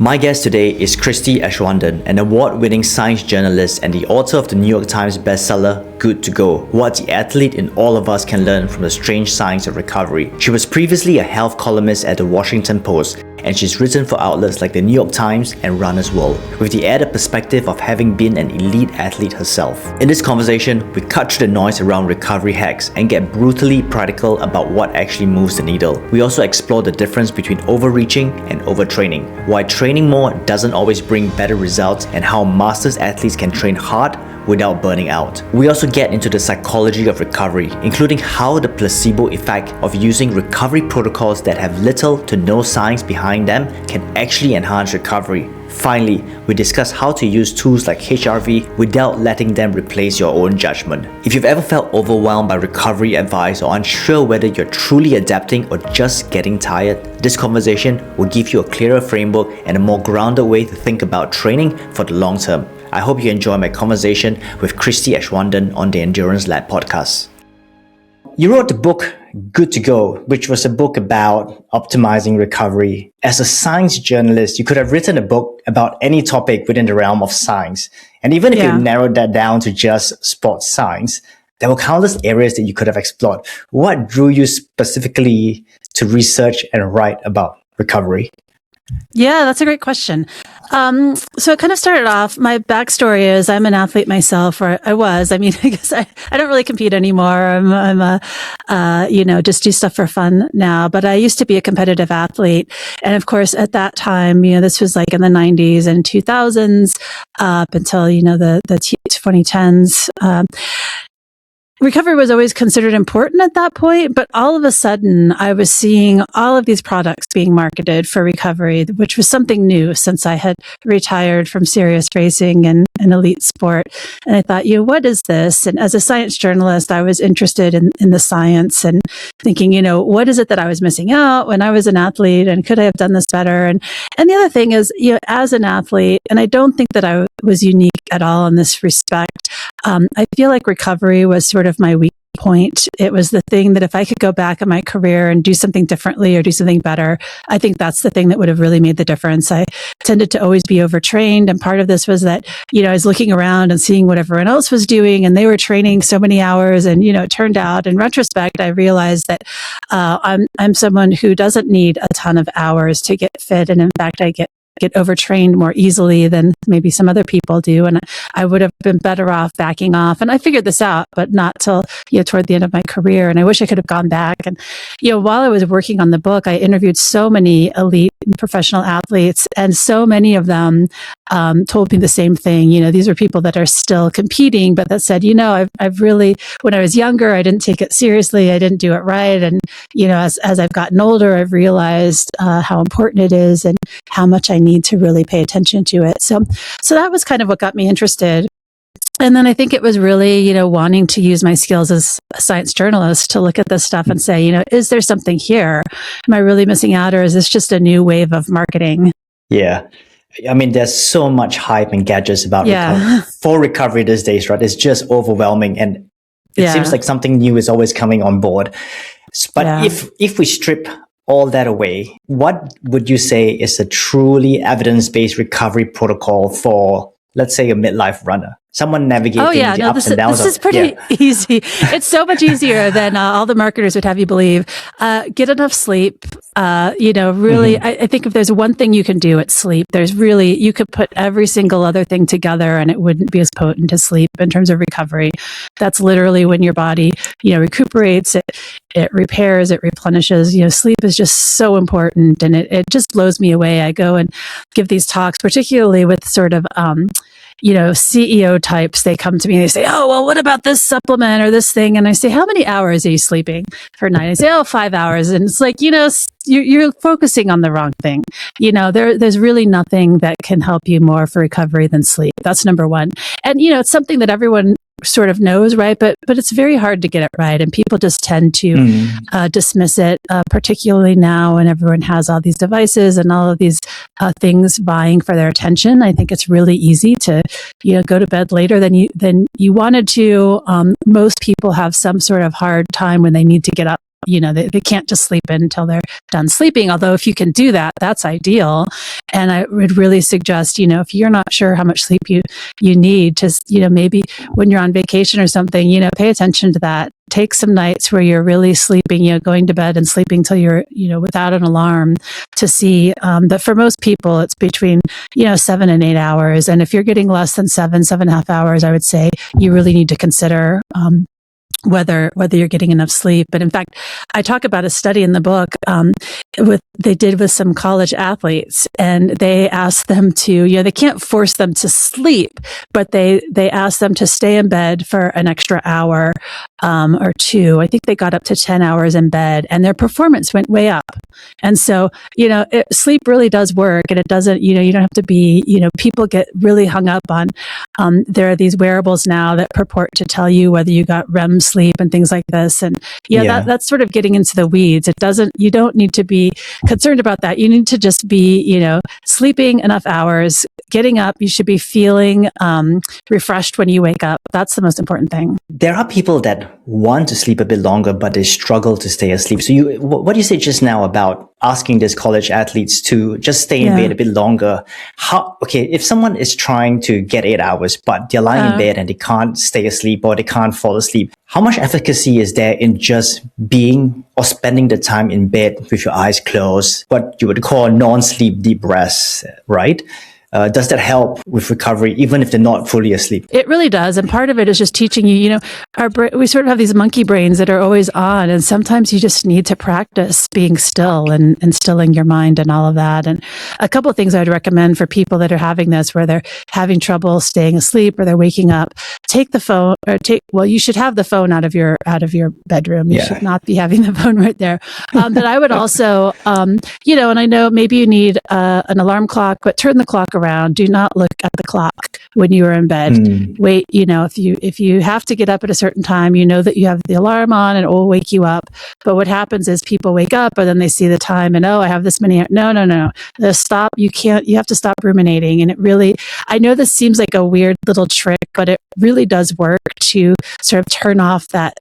My guest today is Christie Aschwanden, an award-winning science journalist and the author of the New York Times bestseller, Good to Go, What the Athlete in All of Us Can Learn from the Strange Science of Recovery. She was previously a health columnist at the Washington Post, and she's written for outlets like the New York Times and Runner's World, with the added perspective of having been an elite athlete herself. In this conversation, we cut through the noise around recovery hacks and get brutally practical about what actually moves the needle. We also explore the difference between overreaching and overtraining, why training more doesn't always bring better results, and how masters athletes can train hard without burning out. We also get into the psychology of recovery, including how the placebo effect of using recovery protocols that have little to no science behind them can actually enhance recovery. Finally, we discuss how to use tools like HRV without letting them replace your own judgment. If you've ever felt overwhelmed by recovery advice or unsure whether you're truly adapting or just getting tired, this conversation will give you a clearer framework and a more grounded way to think about training for the long term. I hope you enjoy my conversation with Christie Aschwanden on the Endurance Lab podcast. You wrote the book Good to Go, which was a book about optimizing recovery. As a science journalist, you could have written a book about any topic within the realm of science. And even if you narrowed that down to just sports science, there were countless areas that you could have explored. What drew you specifically to research and write about recovery? Yeah, that's a great question. So it kind of started off, my backstory is I'm an athlete myself, or I was. I mean, I guess I don't really compete anymore. I'm just do stuff for fun now. But I used to be a competitive athlete. And of course, at that time, this was like in the 90s and 2000s, up until, the 2010s. Recovery was always considered important at that point, but all of a sudden I was seeing all of these products being marketed for recovery, which was something new since I had retired from serious racing and elite sport. And I thought, what is this? And as a science journalist, I was interested in the science and thinking, what is it that I was missing out when I was an athlete, and could I have done this better? And the other thing is, as an athlete, and I don't think that I was unique at all in this respect, I feel like recovery was sort of my weak point. It was the thing that if I could go back in my career and do something differently or do something better, I think that's the thing that would have really made the difference. I tended to always be overtrained. And part of this was that, I was looking around and seeing what everyone else was doing, and they were training so many hours. And, it turned out in retrospect, I realized that I'm someone who doesn't need a ton of hours to get fit. And in fact, I get overtrained more easily than maybe some other people do. And I would have been better off backing off. And I figured this out, but not till, toward the end of my career. And I wish I could have gone back. And, while I was working on the book, I interviewed so many elite professional athletes, and so many of them told me the same thing. These are people that are still competing, but that said, I've really, when I was younger, I didn't take it seriously. I didn't do it right. And, as I've gotten older, I've realized how important it is and how much I need to really pay attention to it. So that was kind of what got me interested. And then I think it was really, wanting to use my skills as a science journalist to look at this stuff and say, is there something here? Am I really missing out, or is this just a new wave of marketing? Yeah. I mean, there's so much hype and gadgets about recovery these days, right? It's just overwhelming, and it seems like something new is always coming on board. But if we strip all that away, what would you say is a truly evidence-based recovery protocol for, let's say, a midlife runner? Someone navigating the ups and downs. This is pretty easy. It's so much easier than all the marketers would have you believe. Get enough sleep. Really, I think if there's one thing you can do, it's sleep. You could put every single other thing together and it wouldn't be as potent as sleep in terms of recovery. That's literally when your body, recuperates, it repairs, it replenishes. Sleep is just so important, and it just blows me away. I go and give these talks, particularly with sort of, CEO types. They come to me and they say, oh, well, what about this supplement or this thing? And I say, how many hours are you sleeping per night? I say, 5 hours. And it's like, you're focusing on the wrong thing. There's really nothing that can help you more for recovery than sleep. That's number one. And, it's something that everyone sort of knows, right? But it's very hard to get it right. And people just tend to dismiss it, particularly now when everyone has all these devices and all of these things vying for their attention. I think it's really easy to, go to bed later than you wanted to. Most people have some sort of hard time when they need to get up they can't just sleep in until they're done sleeping. Although if you can do that, that's ideal. And I would really suggest, if you're not sure how much sleep you need to, maybe when you're on vacation or something, pay attention to that. Take some nights where you're really sleeping, going to bed and sleeping till you're, without an alarm, to see that for most people, it's between, 7 and 8 hours. And if you're getting less than 7.5 hours, I would say you really need to consider whether you're getting enough sleep. But in fact, I talk about a study in the book they did with some college athletes, and they asked them to, they can't force them to sleep, but they asked them to stay in bed for an extra hour or two. I think they got up to 10 hours in bed, and their performance went way up. And so, sleep really does work, and it doesn't, you don't have to be, people get really hung up on, there are these wearables now that purport to tell you whether you got REM sleep and things like this. And that's sort of getting into the weeds. You don't need to be concerned about that. You need to just be, sleeping enough hours, getting up. You should be feeling refreshed when you wake up. That's the most important thing. There are people that want to sleep a bit longer, but they struggle to stay asleep. So what do you say just now about asking these college athletes to just stay in bed a bit longer? If someone is trying to get 8 hours, but they're lying in bed and they can't stay asleep or they can't fall asleep, how much efficacy is there in just being or spending the time in bed with your eyes closed, what you would call non-sleep deep rest, right? Does that help with recovery, even if they're not fully asleep? It really does. And part of it is just teaching you, we sort of have these monkey brains that are always on. And sometimes you just need to practice being still and stilling your mind and all of that. And a couple of things I would recommend for people that are having this, where they're having trouble staying asleep or they're waking up, take the phone you should have the phone out of your bedroom. You should not be having the phone right there. But I would also, and I know maybe you need an alarm clock, but turn the clock around. Do not look at the clock when you are in bed. Wait, if you have to get up at a certain time, that you have the alarm on and it will wake you up. But what happens is people wake up and then they see the time and, I have this many. No. Stop. You have to stop ruminating. And it really, I know this seems like a weird little trick, but it really does work to sort of turn off that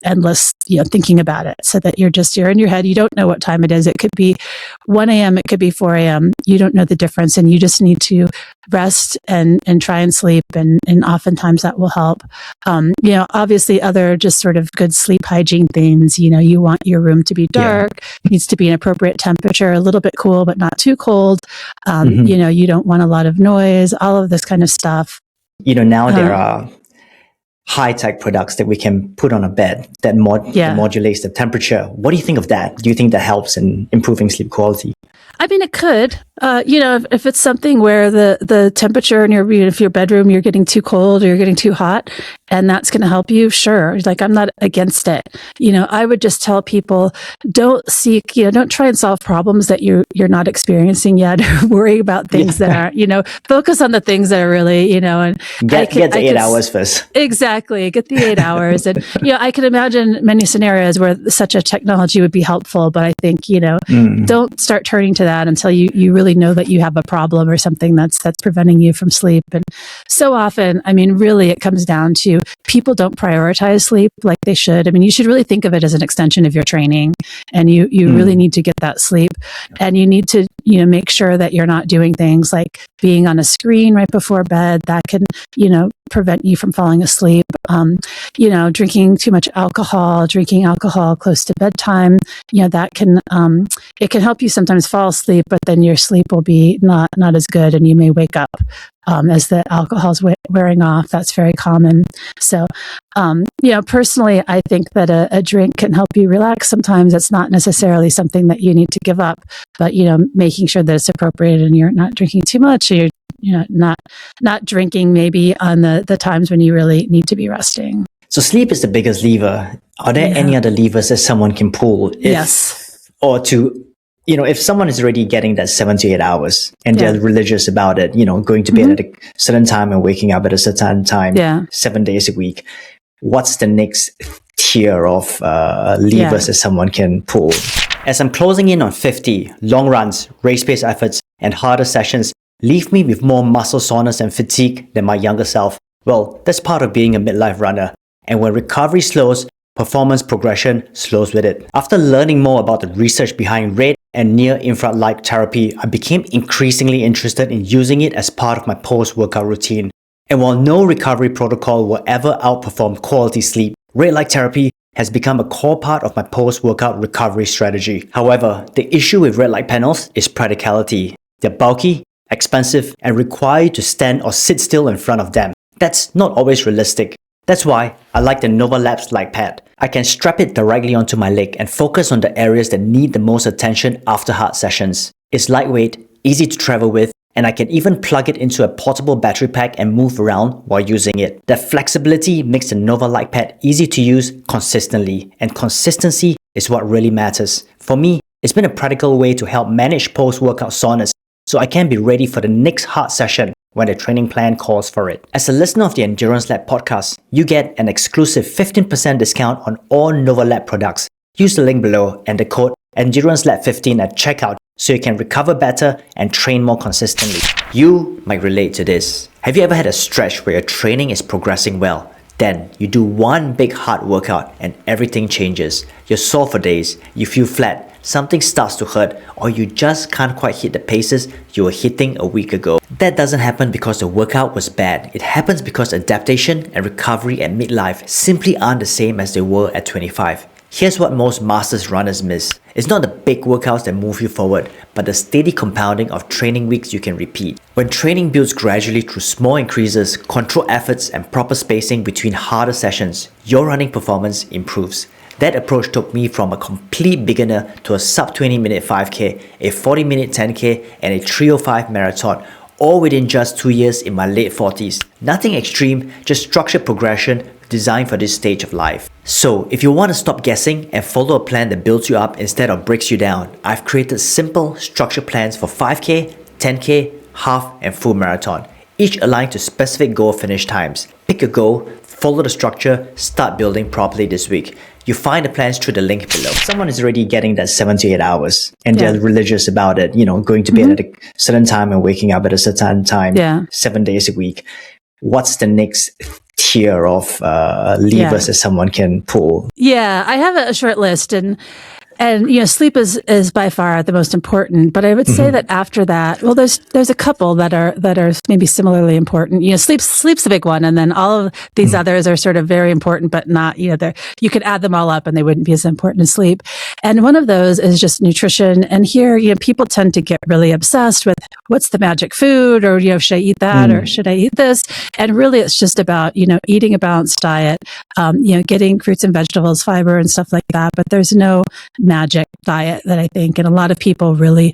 endless, thinking about it, so that you're in your head. You don't know what time it is. It could be 1 a.m. It could be 4 a.m. You don't know the difference, and you just need to rest and try and sleep. And oftentimes that will help. Obviously other just sort of good sleep hygiene things, you want your room to be dark, needs to be an appropriate temperature, a little bit cool, but not too cold. You don't want a lot of noise, all of this kind of stuff. Now there are high-tech products that we can put on a bed that modulates the temperature. What do you think of that? Do you think that helps in improving sleep quality? I mean, it could. If it's something where the temperature in your bedroom, you're getting too cold or you're getting too hot, and that's going to help you, sure. Like, I'm not against it. I would just tell people, don't try and solve problems that you're not experiencing yet, or worry about things that aren't, focus on the things that are really, and get the 8 hours first. Exactly. Get the 8 hours. And, I can imagine many scenarios where such a technology would be helpful, but I think, don't start turning to that until you really know that you have a problem or something that's preventing you from sleep. And so often, I mean, really, it comes down to people don't prioritize sleep like they should. I mean, you should really think of it as an extension of your training, and you really need to get that sleep, and you need to, make sure that you're not doing things like being on a screen right before bed. That can, prevent you from falling asleep. Drinking too much alcohol, drinking alcohol close to bedtime, that can, it can help you sometimes fall asleep, but then your sleep will be not as good, and you may wake up as the alcohol's wearing off. That's very common. So, personally, I think that a drink can help you relax. Sometimes it's not necessarily something that you need to give up, but, making sure that it's appropriate and you're not drinking too much, or you're not drinking maybe on the times when you really need to be resting. So sleep is the biggest lever. Are there any other levers that someone can pull? Or to, if someone is already getting that 7 to 8 hours and they're religious about it, going to bed at a certain time and waking up at a certain time, 7 days a week, what's the next tier of levers that someone can pull? As I'm closing in on 50, long runs, race-based efforts, and harder sessions leave me with more muscle soreness and fatigue than my younger self. Well, that's part of being a midlife runner. And when recovery slows, performance progression slows with it. After learning more about the research behind red and near-infrared light therapy, I became increasingly interested in using it as part of my post-workout routine. And while no recovery protocol will ever outperform quality sleep, red light therapy has become a core part of my post-workout recovery strategy. However, the issue with red light panels is practicality. They're bulky, expensive, and require you to stand or sit still in front of them. That's not always realistic. That's why I like the Nova Labs Light Pad. I can strap it directly onto my leg and focus on the areas that need the most attention after hard sessions. It's lightweight, easy to travel with, and I can even plug it into a portable battery pack and move around while using it. That flexibility makes the Nova Light Pad easy to use consistently, and consistency is what really matters. For me, it's been a practical way to help manage post-workout soreness so I can be ready for the next hard session when the training plan calls for it. As a listener of the Endurance Lab podcast, you get an exclusive 15% discount on all Nova Lab products. Use the link below and the code ENDURANCELAB15 at checkout so you can recover better and train more consistently. You might relate to this. Have you ever had a stretch where your training is progressing well? Then you do one big hard workout and everything changes. You're sore for days, you feel flat, something starts to hurt, or you just can't quite hit the paces you were hitting a week ago. That doesn't happen because the workout was bad. It happens because adaptation and recovery at midlife simply aren't the same as they were at 25. Here's what most masters runners miss. It's not the big workouts that move you forward, but the steady compounding of training weeks you can repeat. When training builds gradually through small increases, controlled efforts, and proper spacing between harder sessions, your running performance improves. That approach took me from a complete beginner to a sub 20 minute 5K, a 40 minute 10K, and a 3:05 marathon, all within just 2 years in my late 40s. Nothing extreme, just structured progression designed for this stage of life. So, if you want to stop guessing and follow a plan that builds you up instead of breaks you down, I've created simple, structured plans for 5K, 10K, half, and full marathon, each aligned to specific goal finish times. Pick a goal, follow the structure, start building properly this week. You find the plans through the link below. Someone is already getting that 7 to 8 hours and they're religious about it, going to bed at a certain time and waking up at a certain time, 7 days a week. What's the next tier of levers that someone can pull? Yeah, I have a short list, and sleep is by far the most important. But I would say that after that, well, there's a couple that are maybe similarly important. Sleep's the big one, and then all of these others are sort of very important, but not. You could add them all up, and they wouldn't be as important as sleep. And one of those is just nutrition. And here, people tend to get really obsessed with what's the magic food, or should I eat that, or should I eat this? And really, it's just about eating a balanced diet, getting fruits and vegetables, fiber, and stuff like that. But there's no magic diet that I think, and a lot of people really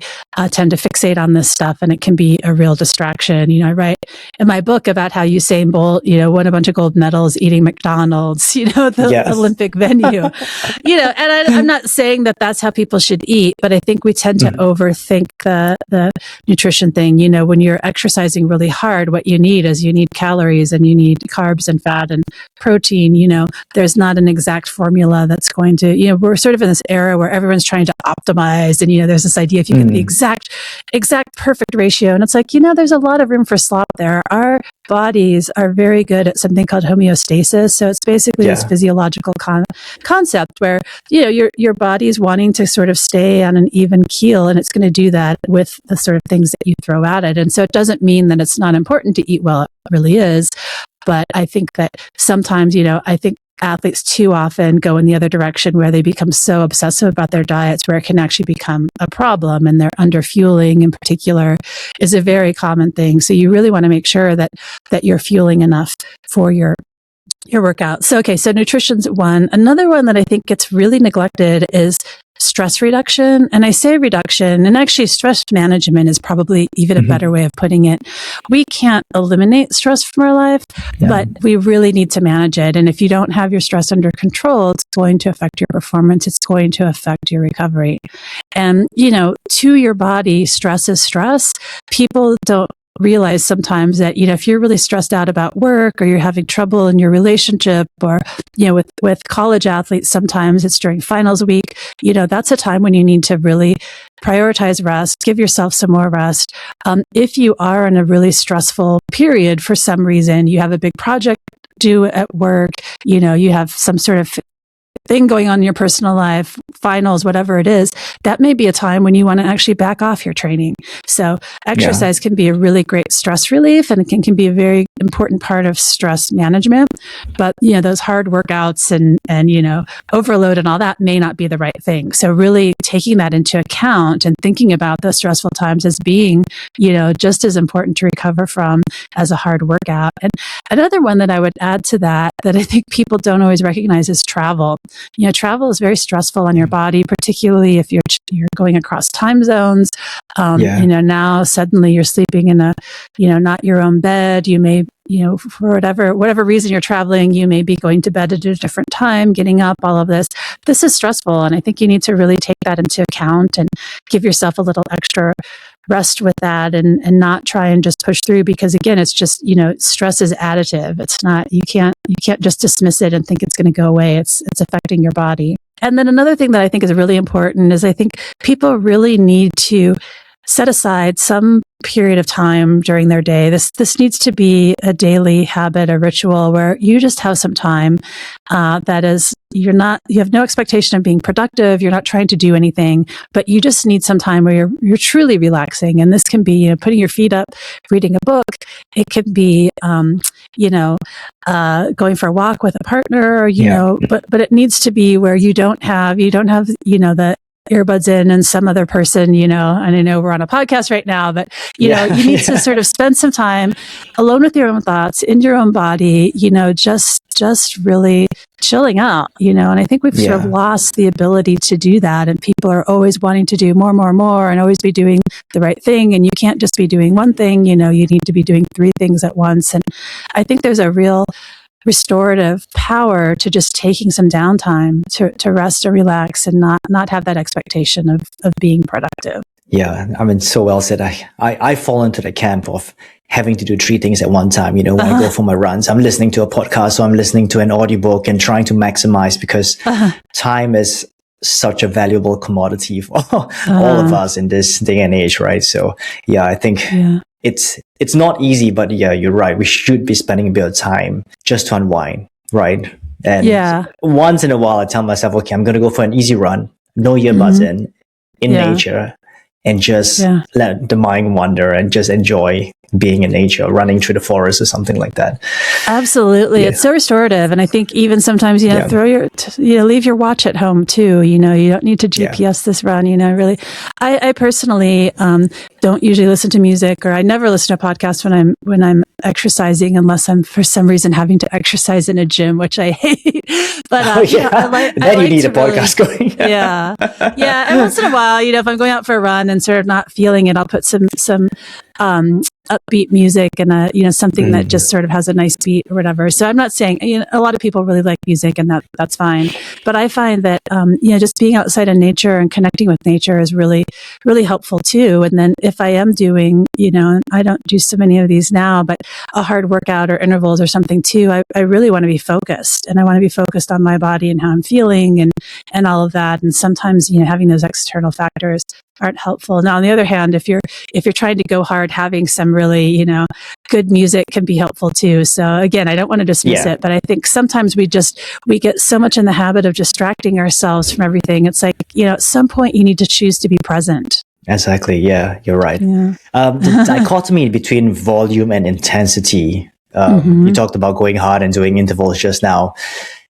tend to fixate on this stuff, and it can be a real distraction. I write in my book about how Usain Bolt, won a bunch of gold medals eating McDonald's, the Olympic venue, and I'm not saying that that's how people should eat, but I think we tend to overthink the nutrition thing. When you're exercising really hard, what you need is calories, and you need carbs and fat and protein. There's not an exact formula that's going to, we're sort of in this era where everyone's trying to optimize, and there's this idea if you get the exact perfect ratio, and it's like there's a lot of room for slop there. Our bodies are very good at something called homeostasis, so it's basically this physiological concept where your body's wanting to sort of stay on an even keel, and it's going to do that with the sort of things that you throw at it. And so it doesn't mean that it's not important to eat well. It really is. But I think that sometimes, I think athletes too often go in the other direction where they become so obsessive about their diets where it can actually become a problem, and their underfueling in particular is a very common thing. So you really want to make sure that you're fueling enough for your workout. So nutrition's one. Another one that I think gets really neglected is stress reduction. And I say reduction, and actually stress management is probably even a better way of putting it. We can't eliminate stress from our life, but we really need to manage it. And if you don't have your stress under control, it's going to affect your performance. It's going to affect your recovery. And, to your body, stress is stress. People don't realize sometimes that, if you're really stressed out about work, or you're having trouble in your relationship, or, with college athletes, sometimes it's during finals week, that's a time when you need to really prioritize rest, give yourself some more rest. If you are in a really stressful period for some reason, you have a big project due at work, you have some sort of thing going on in your personal life, finals, whatever it is, that may be a time when you want to actually back off your training. So exercise can be a really great stress relief, and it can be a very important part of stress management. But, those hard workouts and overload and all that may not be the right thing. So really taking that into account and thinking about those stressful times as being, just as important to recover from as a hard workout. And another one that I would add to that I think people don't always recognize is travel. Travel is very stressful on your body, particularly if you're going across time zones. Now suddenly you're sleeping in a, not your own bed. You may, for whatever reason you're traveling, you may be going to bed at a different time, getting up, all of this. This is stressful. And I think you need to really take that into account and give yourself a little extra rest with that and not try and just push through, because again, it's just, stress is additive. It's not, you can't just dismiss it and think it's going to go away. It's affecting your body. And then another thing that I think is really important is I think people really need to set aside some period of time during their day. This needs to be a daily habit, a ritual where you just have some time that is, you have no expectation of being productive. You're not trying to do anything, but you just need some time where you're truly relaxing. And this can be, putting your feet up, reading a book. It could be, going for a walk with a partner, or, but it needs to be where you don't have, the earbuds in and some other person, and I know we're on a podcast right now, but you need to sort of spend some time alone with your own thoughts in your own body, just really chilling out, and I think we've sort of lost the ability to do that. And people are always wanting to do more and always be doing the right thing. And you can't just be doing one thing, you need to be doing 3 things at once. And I think there's a real restorative power to just taking some downtime to rest or relax and not have that expectation of being productive. Yeah, I mean, so well said. I fall into the camp of having to do 3 things at one time. When I go for my runs, I'm listening to a podcast or I'm listening to an audiobook and trying to maximize, because time is such a valuable commodity for all of us in this day and age, right? So I think it's not easy, but you're right. We should be spending a bit of time just to unwind, right? And once in a while, I tell myself, okay, I'm going to go for an easy run, no earbuds in nature, and just let the mind wander and just enjoy being in nature, running through the forest or something like that. Absolutely. It's so restorative. And I think even sometimes, leave your watch at home too. You don't need to GPS this run, really. I personally, don't usually listen to music, or I never listen to a podcast when I'm exercising, unless I'm for some reason having to exercise in a gym, which I hate. But then you need a podcast going. And once in a while, if I'm going out for a run and sort of not feeling it, I'll put some upbeat music and something that just sort of has a nice beat or whatever. So I'm not saying, a lot of people really like music, and that's fine. But I find that just being outside in nature and connecting with nature is really, really helpful too. And then if I am doing, I don't do so many of these now, but a hard workout or intervals or something too, I really want to be focused, and I want to be focused on my body and how I'm feeling and all of that. And sometimes, having those external factors aren't helpful. Now, on the other hand, if you're trying to go hard, having some really, good music can be helpful too. So again, I don't want to dismiss it, but I think sometimes we get so much in the habit of distracting ourselves from everything. It's like, at some point you need to choose to be present. Exactly. Yeah, you're right. The dichotomy between volume and intensity, you talked about going hard and doing intervals just now.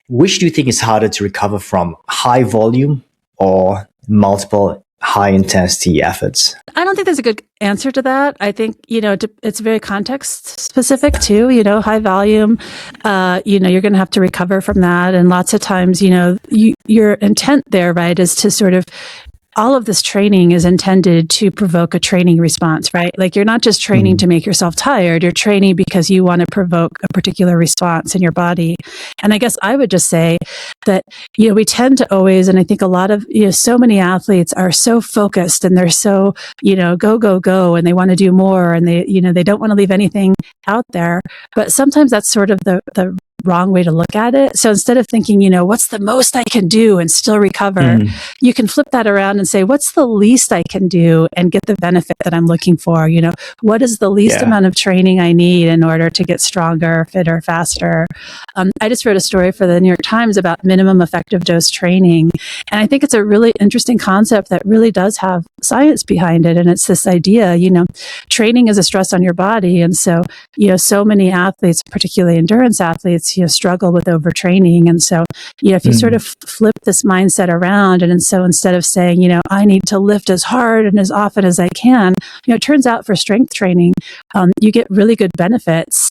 Which do you think is harder to recover from, high volume or multiple high intensity efforts? I don't think there's a good answer to that. I think, it's very context specific too, high volume, you're going to have to recover from that. And lots of times, your intent there, right, is to sort of, all of this training is intended to provoke a training response, right? Like you're not just training to make yourself tired, you're training because you want to provoke a particular response in your body. And I guess I would just say that, we tend to always, and I think a lot of, so many athletes are so focused and they're so, go, and they want to do more, and they don't want to leave anything out there. But sometimes that's sort of the wrong way to look at it. So instead of thinking, what's the most I can do and still recover, you can flip that around and say, what's the least I can do and get the benefit that I'm looking for? What is the least amount of training I need in order to get stronger, fitter, faster? I just wrote a story for the New York Times about minimum effective dose training. And I think it's a really interesting concept that really does have science behind it. And it's this idea, training is a stress on your body. And so, so many athletes, particularly endurance athletes, struggle with overtraining. And so, if you sort of flip this mindset around, and so instead of saying, I need to lift as hard and as often as I can, it turns out for strength training, you get really good benefits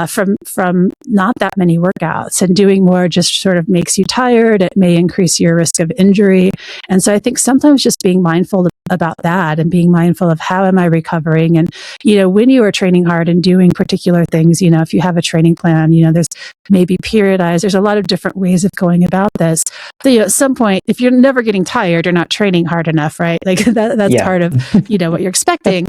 from not that many workouts, and doing more just sort of makes you tired. It may increase your risk of injury. And so I think sometimes just being mindful about that and being mindful of how am I recovering? And, when you are training hard and doing particular things, if you have a training plan, there's maybe periodized, there's a lot of different ways of going about this. So, at some point, if you're never getting tired, you're not training hard enough, right? Like that's part of, what you're expecting.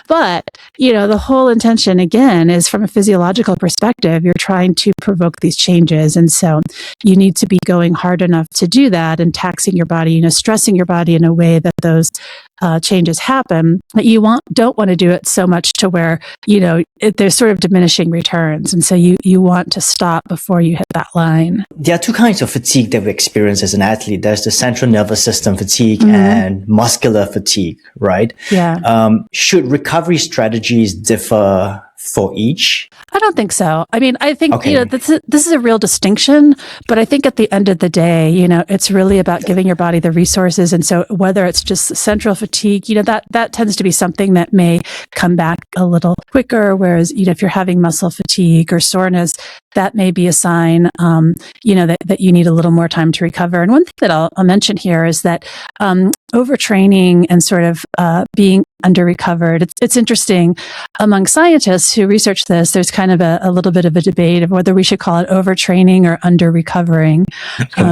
But, the whole intention, again, is from a physiological perspective, you're trying to provoke these changes. And so you need to be going hard enough to do that and taxing your body, stressing your body in a way that those changes happen. But you don't want to do it so much to where, there's sort of diminishing returns. And so you want to stop before you hit that line. There are two kinds of fatigue that we experience as an athlete. There's the central nervous system fatigue and muscular fatigue, right? Yeah. Should recovery strategies differ for each? I don't think so. I mean, I think, this is a real distinction, but I think at the end of the day, it's really about giving your body the resources. And so whether it's just central fatigue, that tends to be something that may come back a little quicker. Whereas, if you're having muscle fatigue or soreness, that may be a sign, that you need a little more time to recover. And one thing that I'll mention here is that, overtraining and sort of being under recovered. It's interesting among scientists who research this. There's kind of a little bit of a debate of whether we should call it overtraining or under recovering,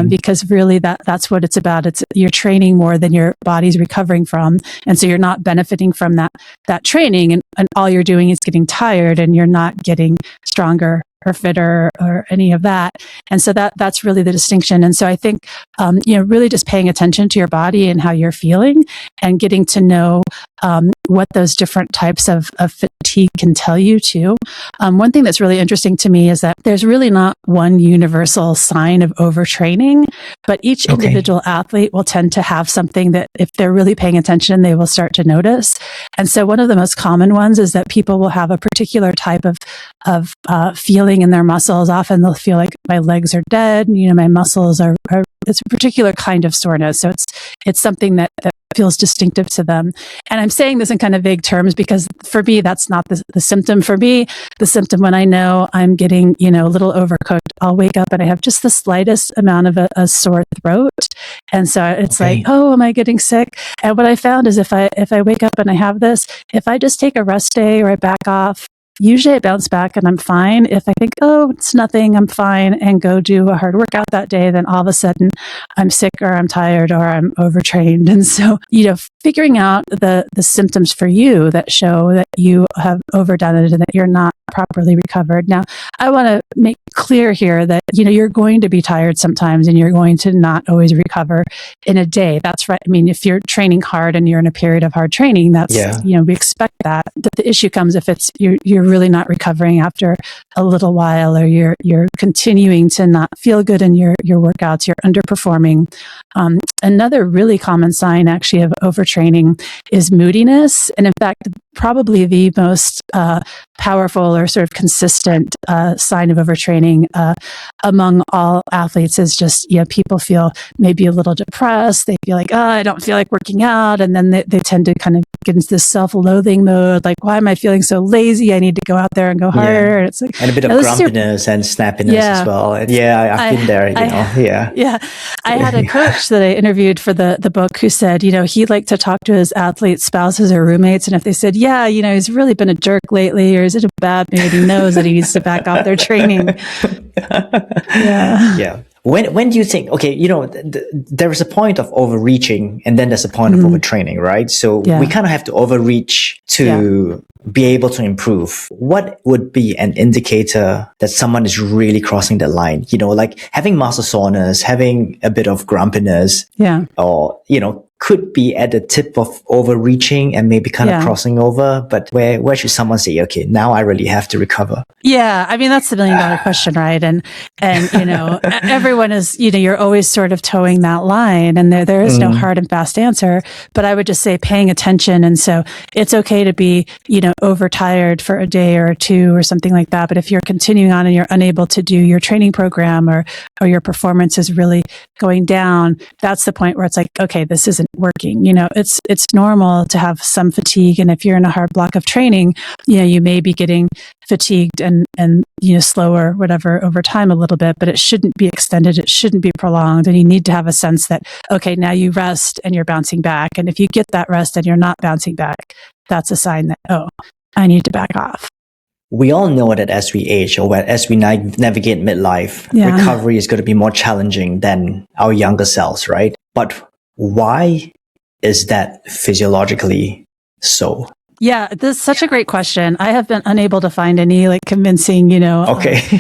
because really that's what it's about. You're training more than your body's recovering from, and so you're not benefiting from that training, and all you're doing is getting tired, and you're not getting stronger or fitter or any of that. And so that's really the distinction. And so I think, really just paying attention to your body and how you're feeling and getting to know what those different types of fatigue can tell you too. One thing that's really interesting to me is that there's really not one universal sign of overtraining, but each individual athlete will tend to have something that if they're really paying attention, they will start to notice. And so one of the most common ones is that people will have a particular type of feeling in their muscles. Often they'll feel like my legs are dead, my muscles are it's a particular kind of soreness. So it's something that feels distinctive to them. And I'm saying this in kind of vague terms because for me, that's not the symptom. For me, the symptom when I know I'm getting, a little overcooked, I'll wake up and I have just the slightest amount of a sore throat. And so it's like, oh, am I getting sick? And what I found is if I wake up and I have this, if I just take a rest day or I back off, usually I bounce back and I'm fine. If I think, oh, it's nothing, I'm fine, and go do a hard workout that day, then all of a sudden I'm sick or I'm tired or I'm overtrained. And so, figuring out the symptoms for you that show that you have overdone it and that you're not properly recovered. Now, I want to make clear here that, you're going to be tired sometimes and you're going to not always recover in a day. That's right. I mean, if you're training hard and you're in a period of hard training, that's, we expect that. The issue comes if it's, you're really not recovering after a little while, or you're continuing to not feel good in your workouts, you're underperforming. Another really common sign actually of overtraining is moodiness. And in fact, probably the most powerful or sort of consistent sign of overtraining among all athletes is just, people feel maybe a little depressed. They feel like, oh, I don't feel like working out. And then they tend to kind of get into this self-loathing mode. Like, why am I feeling so lazy? I need to go out there and go harder. And it's like, and a bit of grumpiness and snappiness as well. And I've been there, Yeah. I had a coach that I interviewed for the book who said, he'd like to talk to his athletes, spouses or roommates. And if they said, he's really been a jerk lately, or is it a bad mood? He knows that he needs to back off their training. Yeah. When do you think, okay, there is a point of overreaching and then there's a point of overtraining, right? So we kind of have to overreach to be able to improve. What would be an indicator that someone is really crossing that line? Like having muscle soreness, having a bit of grumpiness, or, could be at the tip of overreaching and maybe kind of crossing over. But where should someone say, okay, now I really have to recover? Yeah. I mean, that's the $1 million question, right? And, everyone is, you're always sort of towing that line, and there is no hard and fast answer, but I would just say paying attention. And so it's okay to be, overtired for a day or two or something like that. But if you're continuing on and you're unable to do your training program, or your performance is really going down, that's the point where it's like, okay, this isn't working. It's normal to have some fatigue. And if you're in a hard block of training, you may be getting fatigued and slower, whatever, over time a little bit, but it shouldn't be extended. It shouldn't be prolonged. And you need to have a sense that, okay, now you rest and you're bouncing back. And if you get that rest and you're not bouncing back, that's a sign that, oh, I need to back off. We all know that as we age, or as we navigate midlife, recovery is going to be more challenging than our younger selves, right? But why is that physiologically so? Yeah, this is such a great question. I have been unable to find any convincing,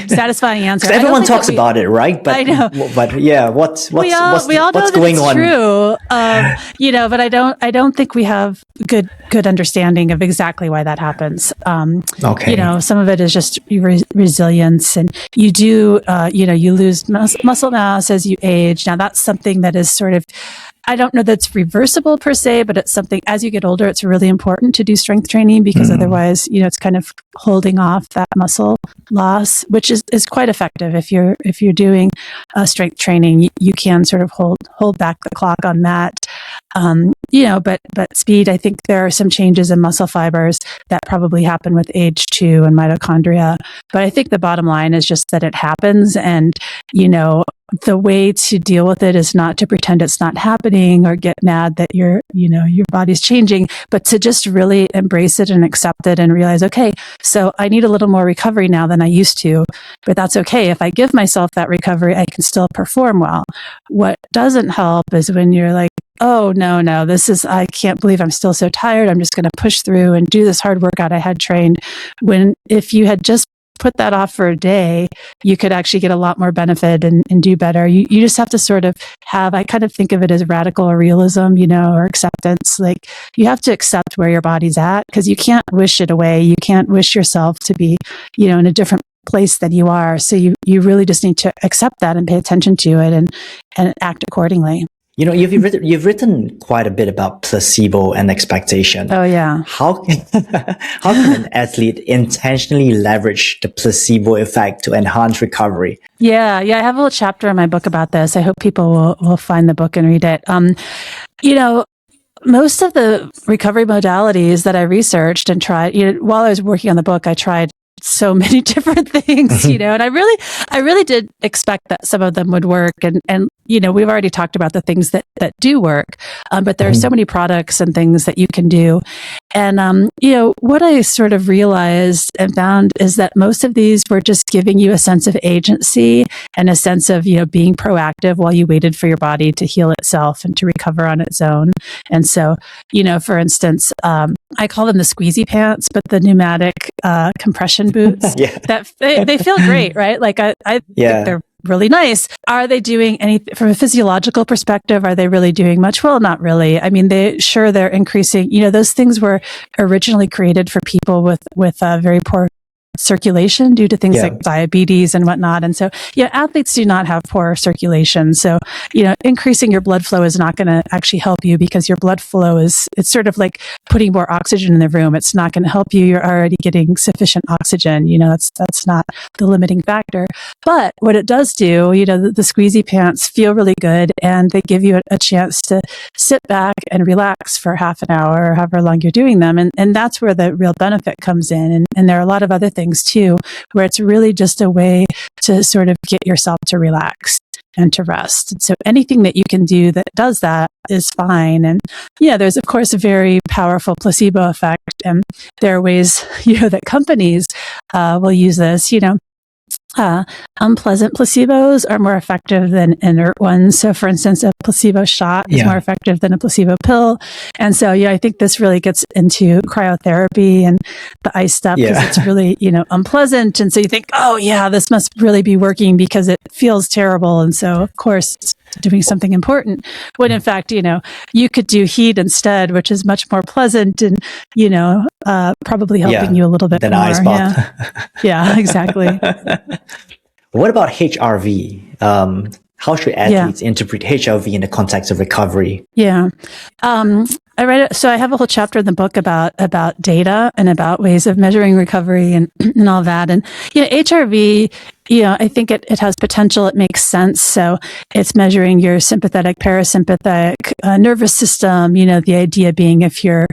satisfying answer. Everyone talks about it, right? But I know. But yeah, what's we all know what's that going it's on? True, but I don't think we have good understanding of exactly why that happens. Some of it is just resilience, and you do, you lose muscle mass as you age. Now that's something that is sort of, I don't know that's reversible per se, but it's something as you get older, it's really important to do strength training, because otherwise, it's kind of holding off that muscle loss, which is quite effective. If you're doing strength training, you can sort of hold back the clock on that. But speed, I think there are some changes in muscle fibers that probably happen with age too, and mitochondria. But I think the bottom line is just that it happens, and, the way to deal with it is not to pretend it's not happening or get mad that your body's changing, but to just really embrace it and accept it and realize, okay, so I need a little more recovery now than I used to, but that's okay. If I give myself that recovery, I can still perform well. What doesn't help is when you're like, oh, no, I can't believe I'm still so tired. I'm just going to push through and do this hard workout I had trained. When if you had just put that off for a day, you could actually get a lot more benefit and do better. You just have to sort of I kind of think of it as radical realism, or acceptance. Like you have to accept where your body's at, because you can't wish it away. You can't wish yourself to be, in a different place than you are. So you really just need to accept that and pay attention to it and act accordingly. You've written quite a bit about placebo and expectation. Oh yeah. How can an athlete intentionally leverage the placebo effect to enhance recovery? Yeah. I have a little chapter in my book about this. I hope people will find the book and read it. Most of the recovery modalities that I researched and tried, while I was working on the book, I tried so many different things, and I really did expect that some of them would work. And we've already talked about the things that do work, but there are so many products and things that you can do. And, what I sort of realized and found is that most of these were just giving you a sense of agency and a sense of, being proactive while you waited for your body to heal itself and to recover on its own. And so, for instance, I call them the squeezy pants, but the pneumatic compression boots that they feel great, right? Like I think they're really nice. Are they doing anything from a physiological perspective? Are they really doing much? Well, not really. I mean, they're increasing. Those things were originally created for people with very poor circulation due to things like diabetes and whatnot. And so, athletes do not have poor circulation. So, increasing your blood flow is not going to actually help you, because your blood flow it's sort of like putting more oxygen in the room. It's not going to help you. You're already getting sufficient oxygen. That's not the limiting factor. But what it does do, the squeezy pants feel really good, and they give you a chance to sit back and relax for half an hour or however long you're doing them. And that's where the real benefit comes in. And there are a lot of other things too, where it's really just a way to sort of get yourself to relax and to rest. And so anything that you can do that does that is fine. And there's of course a very powerful placebo effect. And there are ways, that companies will use this, unpleasant placebos are more effective than inert ones. So, for instance, a placebo shot is more effective than a placebo pill. And so, I think this really gets into cryotherapy and the ice stuff because it's really, unpleasant. And so you think, oh, yeah, this must really be working because it feels terrible. And so, of course, it's doing something important. When in fact, you could do heat instead, which is much more pleasant and, probably helping you a little bit than more. Ice bath. Yeah, exactly. What about HRV? How should athletes interpret HRV in the context of recovery? Yeah. I read it. So I have a whole chapter in the book about data and about ways of measuring recovery and all that. And, HRV, I think it has potential. It makes sense. So it's measuring your sympathetic, parasympathetic nervous system. The idea being if you're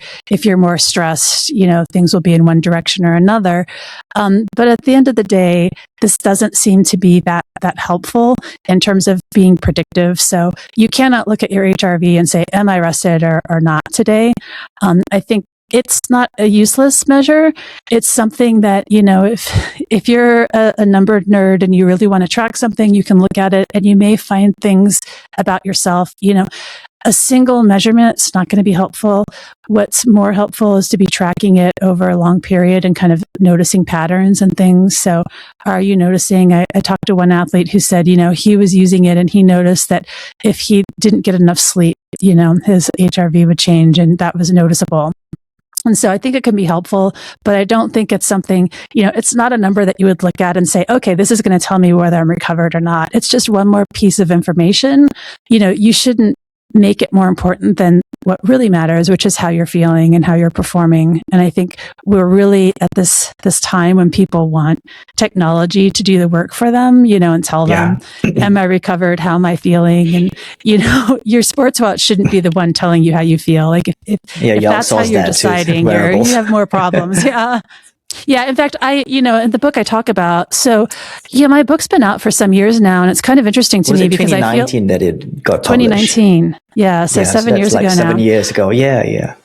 more stressed, things will be in one direction or another. But at the end of the day, this doesn't seem to be that helpful in terms of being predictive. So you cannot look at your HRV and say, am I rested or not today? I think it's not a useless measure. It's something that, if you're a number nerd and you really want to track something, you can look at it and you may find things about yourself. A single measurement is not going to be helpful. What's more helpful is to be tracking it over a long period and kind of noticing patterns and things. So are you noticing? I talked to one athlete who said, he was using it and he noticed that if he didn't get enough sleep, his HRV would change, and that was noticeable. And so I think it can be helpful, but I don't think it's something, it's not a number that you would look at and say, okay, this is going to tell me whether I'm recovered or not. It's just one more piece of information. You shouldn't make it more important than what really matters, which is how you're feeling and how you're performing. And I think we're really at this time when people want technology to do the work for them, and tell them, am I recovered? How am I feeling? And, your sports watch shouldn't be the one telling you how you feel. Like if that's how you're deciding, you have more problems. Yeah. In fact, in the book I talk about, my book's been out for some years now, and it's kind of interesting to me because I feel 2019 that it got published. 2019. Yeah. So 7 years ago now. 7 years ago. Yeah.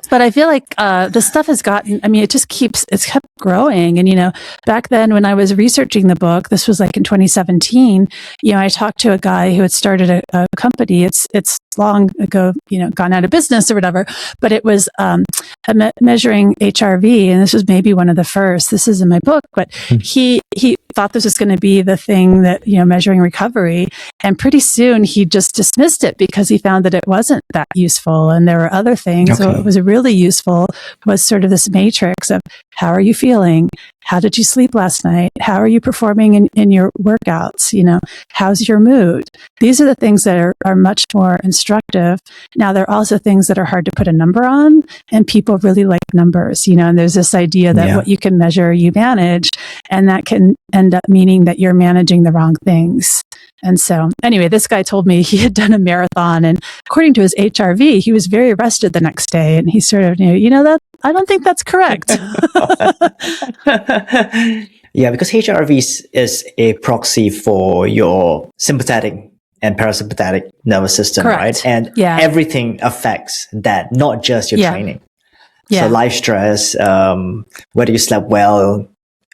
But I feel like the stuff has gotten, it's kept growing. And, back then when I was researching the book, this was like in 2017, I talked to a guy who had started a company. It's long ago, gone out of business or whatever, but it was measuring HRV. And this was maybe one of the first. This is in my book, but he thought this was going to be the thing that, measuring recovery. And pretty soon he just dismissed it because he found that it wasn't that useful. And there were other things. Okay. So it was really useful was sort of this matrix of how are you feeling? How did you sleep last night? How are you performing in your workouts? How's your mood? These are the things that are much more instructive. Now, there are also things that are hard to put a number on, and people really like numbers, and there's this idea that what you can measure, you manage, and that can end up meaning that you're managing the wrong things. And so anyway, this guy told me he had done a marathon, and according to his HRV, he was very rested the next day. And he sort of knew, that I don't think that's correct. Yeah, because HRV is a proxy for your sympathetic and parasympathetic nervous system, correct. Right? And everything affects that, not just your training. So life stress, whether you slept well,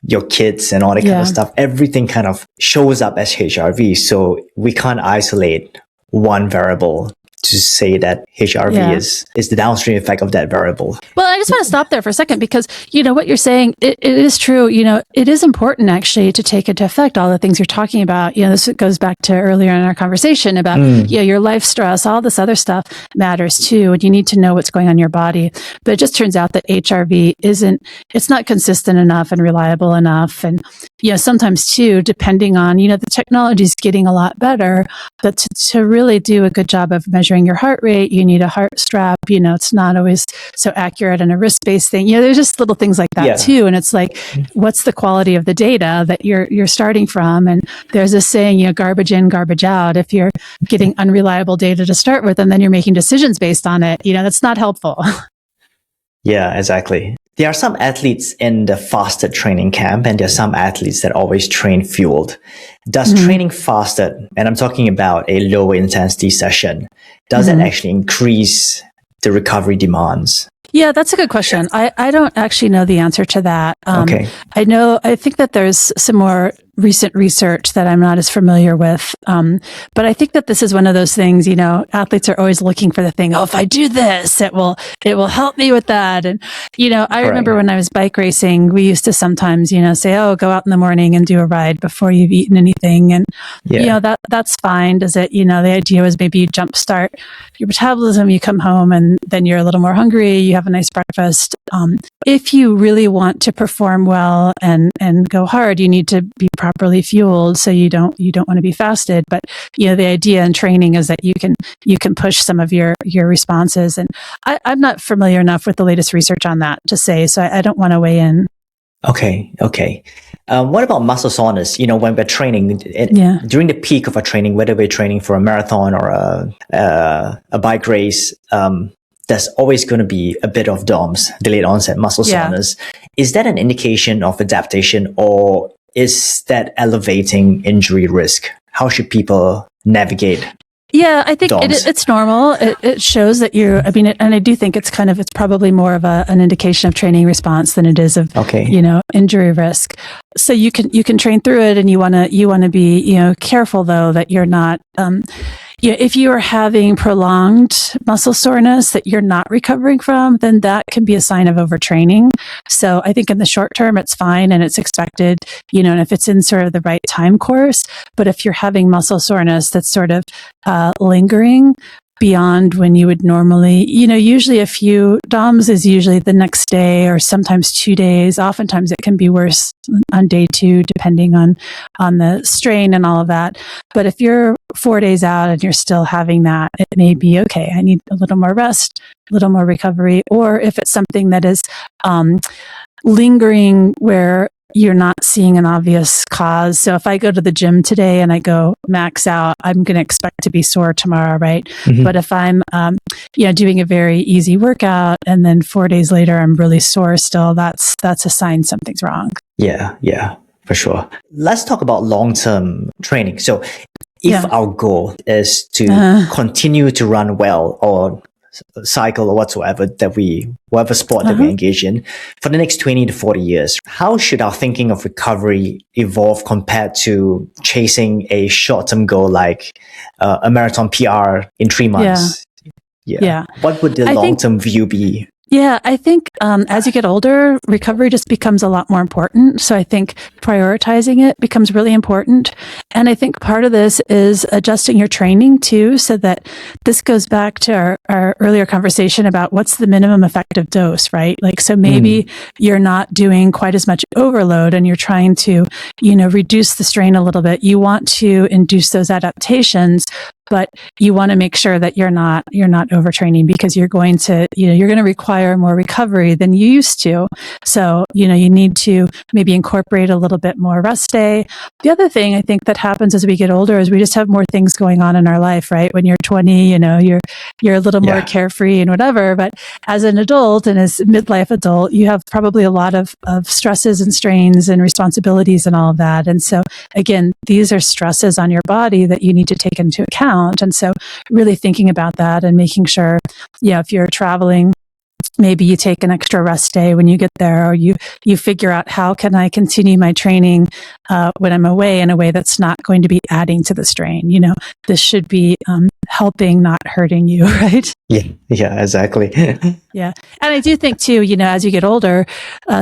your kids and all that kind of stuff, everything kind of shows up as HRV. So we can't isolate one variable to say that HRV is the downstream effect of that variable. Well, I just want to stop there for a second because, what you're saying, it is true. It is important actually to take into effect all the things you're talking about. This goes back to earlier in our conversation about, your life stress, all this other stuff matters too. And you need to know what's going on in your body. But it just turns out that HRV it's not consistent enough and reliable enough. And, sometimes too, depending on, the technology is getting a lot better, but to really do a good job of measuring your heart rate, you need a heart strap. It's not always so accurate and a wrist-based thing. There's just little things like that too. And it's like, what's the quality of the data that you're starting from? And there's this saying, garbage in, garbage out. If you're getting unreliable data to start with, and then you're making decisions based on it, that's not helpful. Yeah, exactly. There are some athletes in the fasted training camp, and there are some athletes that always train fueled. Does training fasted, and I'm talking about a lower intensity session, does it actually increase the recovery demands? Yeah, that's a good question. I don't actually know the answer to that. Okay. I think that there's some more recent research that I'm not as familiar with. But I think that this is one of those things, athletes are always looking for the thing. Oh, if I do this, it will help me with that. And, I remember when I was bike racing, we used to sometimes, say, oh, go out in the morning and do a ride before you've eaten anything. And, that's fine. Does it, the idea was maybe you jumpstart your metabolism, you come home and then you're a little more hungry, you have a nice breakfast. If you really want to perform well and go hard, you need to be properly fueled. So you don't want to be fasted. But, the idea in training is that you can push some of your responses. And I'm not familiar enough with the latest research on that to say, so I don't want to weigh in. Okay. What about muscle soreness? When we're training, during the peak of our training, whether we're training for a marathon or a bike race, there's always going to be a bit of DOMS, delayed onset muscle soreness. Is that an indication of adaptation, or is that elevating injury risk? How should people navigate? Yeah, I think it's normal. It shows that and I do think it's probably more of an indication of training response than it is of, injury risk. So you can train through it, and you want to be, careful though that you're not, if you are having prolonged muscle soreness that you're not recovering from, then that can be a sign of overtraining. So I think in the short term, it's fine and it's expected, and if it's in sort of the right time course. But if you're having muscle soreness that's sort of lingering beyond when you would normally, usually a few DOMS is usually the next day or sometimes 2 days. Oftentimes it can be worse on day 2, depending on the strain and all of that. But if you're 4 days out and you're still having that, it may be, okay, I need a little more rest, a little more recovery. Or if it's something that is lingering where you're not seeing an obvious cause. So if I go to the gym today and I go max out, I'm going to expect to be sore tomorrow, right? Mm-hmm. But if I'm, doing a very easy workout and then 4 days later I'm really sore still, that's a sign something's wrong. Yeah, for sure. Let's talk about long-term training. So if our goal is to continue to run well or cycle or whatever sport that we engage in for the next 20 to 40 years, how should our thinking of recovery evolve compared to chasing a short-term goal like a marathon PR in 3 months? Yeah. What would the long-term view be? Yeah, I think as you get older, recovery just becomes a lot more important. So I think prioritizing it becomes really important. And I think part of this is adjusting your training too, so that this goes back to our earlier conversation about what's the minimum effective dose, right? Like, so maybe you're not doing quite as much overload and you're trying to, reduce the strain a little bit. You want to induce those adaptations, but you want to make sure that you're not overtraining, because you're going to require more recovery than you used to. So, you need to maybe incorporate a little bit more rest day. The other thing I think that happens as we get older is we just have more things going on in our life, right? When you're 20, you're a little more carefree and whatever, but as an adult and as a midlife adult, you have probably a lot of stresses and strains and responsibilities and all of that. And so again, these are stresses on your body that you need to take into account. And so really thinking about that and making sure, if you're traveling, maybe you take an extra rest day when you get there, or you figure out how can I continue my training when I'm away in a way that's not going to be adding to the strain. This should be helping, not hurting you, right? Yeah, exactly. Yeah. And I do think too, as you get older,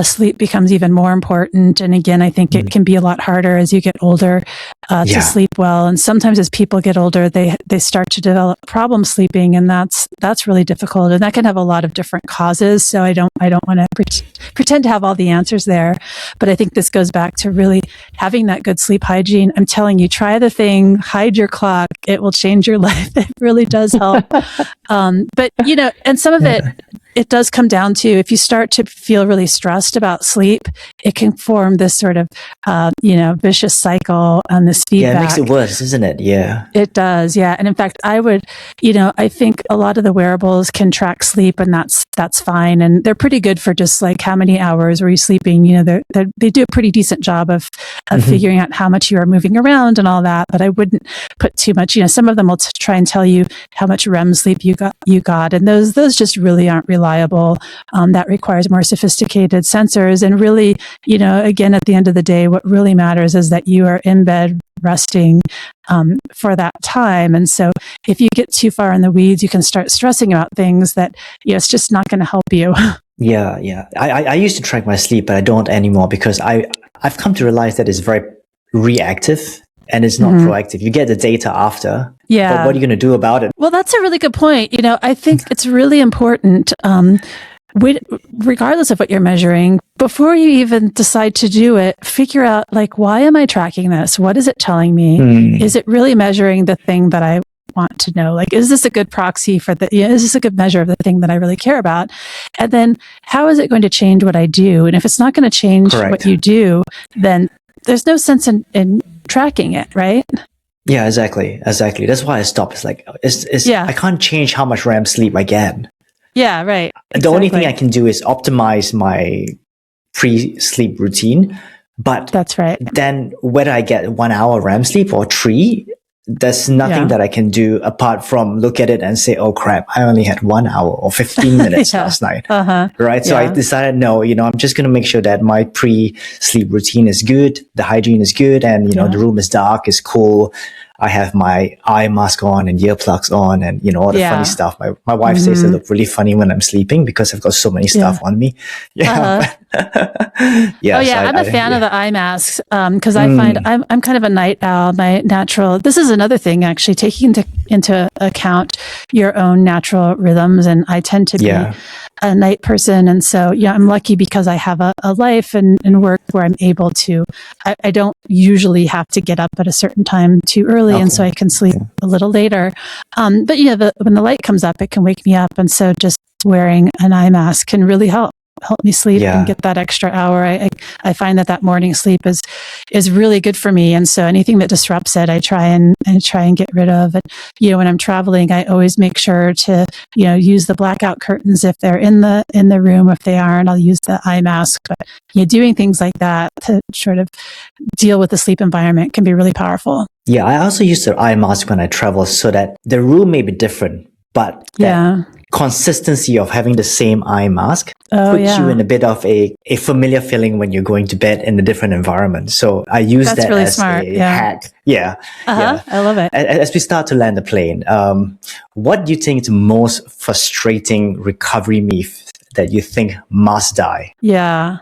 sleep becomes even more important. And again, I think it can be a lot harder as you get older to sleep well. And sometimes as people get older, they start to develop problem sleeping, and that's really difficult. And that can have a lot of different causes. So I don't want to pretend to have all the answers there. But I think this goes back to really having that good sleep hygiene. I'm telling you, try the thing, hide your clock. It will change your life. It really does help. But, and some of it does come down to, if you start to feel really stressed about sleep, it can form this sort of, vicious cycle on this feedback. Yeah, it makes it worse, isn't it? Yeah. It does. Yeah. And in fact, I think a lot of the wearables can track sleep, and that's fine. And they're pretty good for just like how many hours were you sleeping? They do a pretty decent job of figuring out how much you are moving around and all that. But I wouldn't put too much, some of them will try and tell you how much REM sleep you got. And those just really aren't reliable. That requires more sophisticated sensors. And really, again, at the end of the day, what really matters is that you are in bed resting for that time. And so if you get too far in the weeds, you can start stressing about things that, it's just not going to help you. Yeah. I used to track my sleep, but I don't anymore because I've come to realize that it's very reactive and it's not proactive. You get the data after. Yeah. But what are you going to do about it? Well, that's a really good point. I think it's really important, regardless of what you're measuring, before you even decide to do it, figure out, why am I tracking this? What is it telling me? Is it really measuring the thing that I want to know? Is this a good proxy for is this a good measure of the thing that I really care about? And then how is it going to change what I do? And if it's not going to change what you do, then there's no sense in tracking it, right? Yeah, exactly. That's why I stopped. I can't change how much REM sleep I get. Yeah, right. The only thing I can do is optimize my pre-sleep routine. But that's right. Then whether I get 1 hour REM sleep or 3, there's nothing that I can do apart from look at it and say, oh crap, I only had 1 hour or 15 minutes last night. Right. So I decided, no, I'm just going to make sure that my pre-sleep routine is good. The hygiene is good. And, the room is dark, is cool. I have my eye mask on and earplugs on and, all the funny stuff. My wife says I look really funny when I'm sleeping because I've got so many stuff on me. Yeah. I'm a fan of the eye masks because I find I'm kind of a night owl. My natural, this is another thing actually, taking into account your own natural rhythms. And I tend to be a night person. And so, I'm lucky because I have a life and work where I'm able to, I don't usually have to get up at a certain time too early. And so I can sleep a little later. But when the light comes up, it can wake me up. And so just wearing an eye mask can really help me sleep and get that extra hour. I find that morning sleep is really good for me. And so anything that disrupts it, I try and get rid of. And, when I'm traveling, I always make sure to, use the blackout curtains if they're in the room. If they aren't, I'll use the eye mask. But, doing things like that to sort of deal with the sleep environment can be really powerful. Yeah. I also use the eye mask when I travel so that the room may be different, but consistency of having the same eye mask puts you in a bit of a familiar feeling when you're going to bed in a different environment. So I use that really as smart. a hack. Yeah. I love it. As we start to land the plane, what do you think is the most frustrating recovery myth that you think must die? Yeah.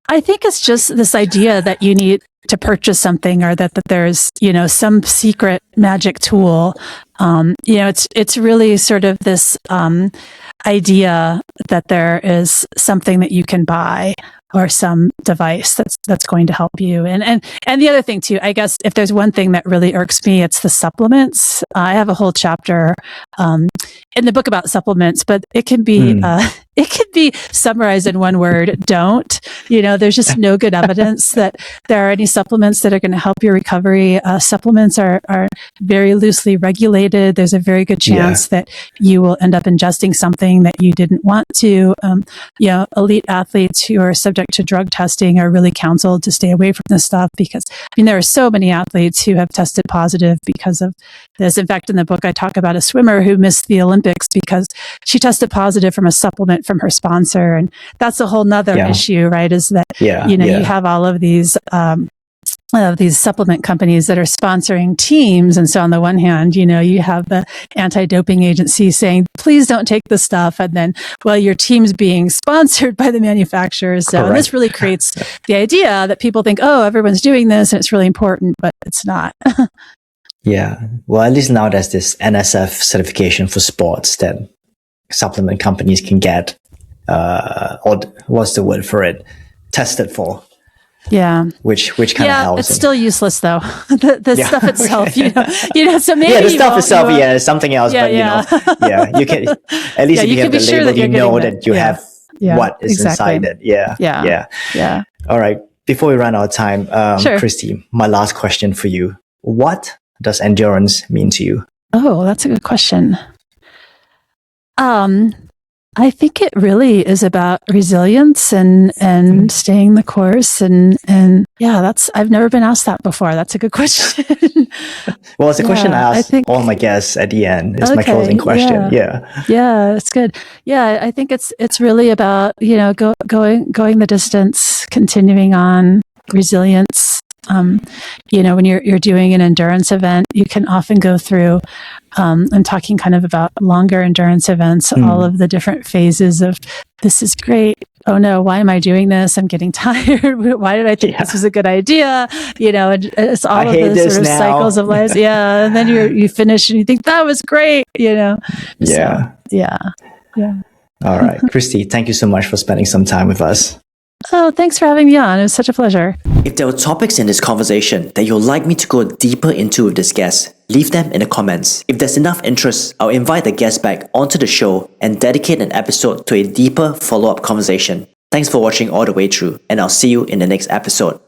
I think it's just this idea that you need to purchase something or that there's, some secret magic tool. It's really sort of this idea that there is something that you can buy or some device that's going to help you. And the other thing too, I guess if there's one thing that really irks me, it's the supplements. I have a whole chapter in the book about supplements, but it can be summarized in one word: don't. There's just no good evidence that there are any supplements that are going to help your recovery. Supplements are very loosely regulated. There's a very good chance that you will end up ingesting something that you didn't want to. Elite athletes who are subject to drug testing are really counseled to stay away from this stuff because, there are so many athletes who have tested positive because of this. In fact, in the book, I talk about a swimmer who missed the Olympics because she tested positive from a supplement from her sponsor. And that's a whole nother issue, right? Is that, you have all of these supplement companies that are sponsoring teams. And so on the one hand, you have the anti-doping agency saying, please don't take this stuff. And then, your team's being sponsored by the manufacturers. So and this really creates the idea that people think, oh, everyone's doing this and it's really important, but it's not. Yeah. Well, at least now there's this NSF certification for sports that supplement companies can get, or what's the word for it? Tested for. Yeah. Which kind of helps. It's still useless though. The stuff itself, so maybe the stuff itself, is something else, but you can, at least if you have the label, that you have what is inside it. Yeah. All right. Before we run out of time, Christie, my last question for you. What does endurance mean to you? Oh, that's a good question. I think it really is about resilience and staying the course and yeah, I've never been asked that before. That's a good question. Well, it's a question I ask all my guests at the end. It's my closing question. Yeah, it's good. Yeah, I think it's really about, going the distance, continuing on, resilience. When you're doing an endurance event, you can often go through, I'm talking kind of about longer endurance events, all of the different phases of, this is great. Oh no, why am I doing this? I'm getting tired. Why did I think this was a good idea? It's all of the sort of cycles of life. Yeah. And then you finish and you think that was great, Yeah. So, yeah. All right. Christie, thank you so much for spending some time with us. Oh, thanks for having me on. It was such a pleasure. If there were topics in this conversation that you'd like me to go deeper into with this guest, leave them in the comments. If there's enough interest, I'll invite the guest back onto the show and dedicate an episode to a deeper follow-up conversation. Thanks for watching all the way through, and I'll see you in the next episode.